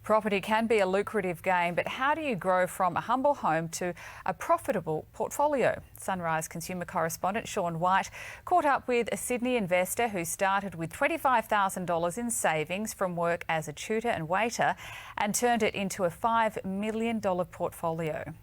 Property can be a lucrative game, but how do you grow from a humble home to a profitable portfolio? Sunrise consumer correspondent Sean White caught up with a Sydney investor who started with $25,000 in savings from work as a tutor and waiter and turned it into a $5 million portfolio.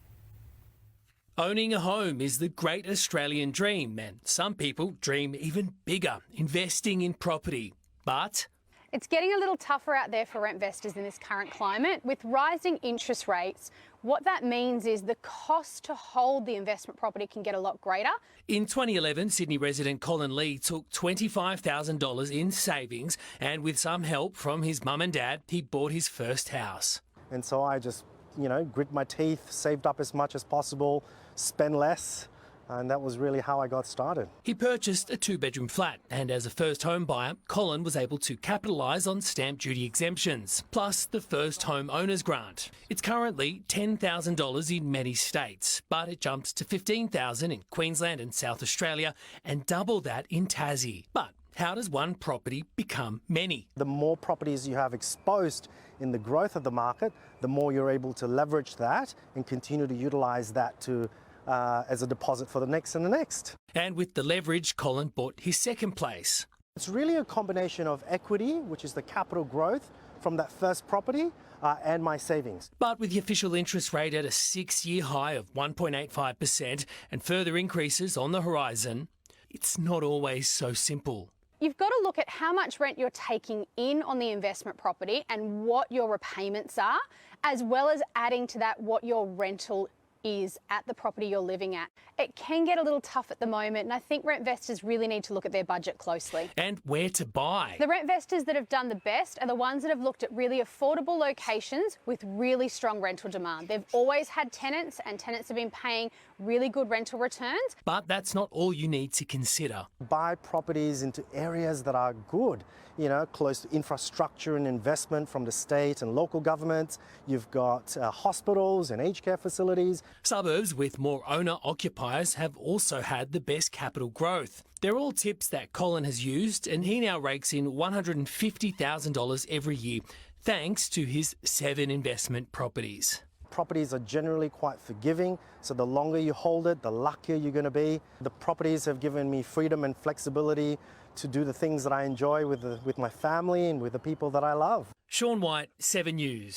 Owning a home is the great Australian dream, and some people dream even bigger, investing in property. But it's getting a little tougher out there for rent investors in this current climate. With rising interest rates, what that means is the cost to hold the investment property can get a lot greater. In 2011, Sydney resident Colin Lee took $25,000 in savings, and with some help from his mum and dad, he bought his first house. And so I just, grit my teeth, saved up as much as possible, spend less. And that was really how I got started. He purchased a two-bedroom flat, and as a first home buyer, Colin was able to capitalise on stamp duty exemptions, plus the first home owner's grant. It's currently $10,000 in many states, but it jumps to $15,000 in Queensland and South Australia, and double that in Tassie. But how does one property become many? The more properties you have exposed in the growth of the market, the more you're able to leverage that and continue to utilise that to as a deposit for the next and the next. And with the leverage, Colin bought his second place. It's really a combination of equity, which is the capital growth from that first property, and my savings. But with the official interest rate at a 6-year high of 1.85% and further increases on the horizon, it's not always so simple. You've got to look at how much rent you're taking in on the investment property and what your repayments are, as well as adding to that what your rental is at the property you're living at. It can get a little tough at the moment, and I think rent investors really need to look at their budget closely. And where to buy. The rent investors that have done the best are the ones that have looked at really affordable locations with really strong rental demand. They've always had tenants, and tenants have been paying really good rental returns. But that's not all you need to consider. Buy properties into areas that are good, close to infrastructure and investment from the state and local governments. You've got hospitals and aged care facilities. Suburbs with more owner-occupiers have also had the best capital growth. They're all tips that Colin has used, and he now rakes in $150,000 every year, thanks to his 7 investment properties. Properties are generally quite forgiving, so the longer you hold it, the luckier you're going to be. The properties have given me freedom and flexibility to do the things that I enjoy with my family and with the people that I love. Sean White, 7 News.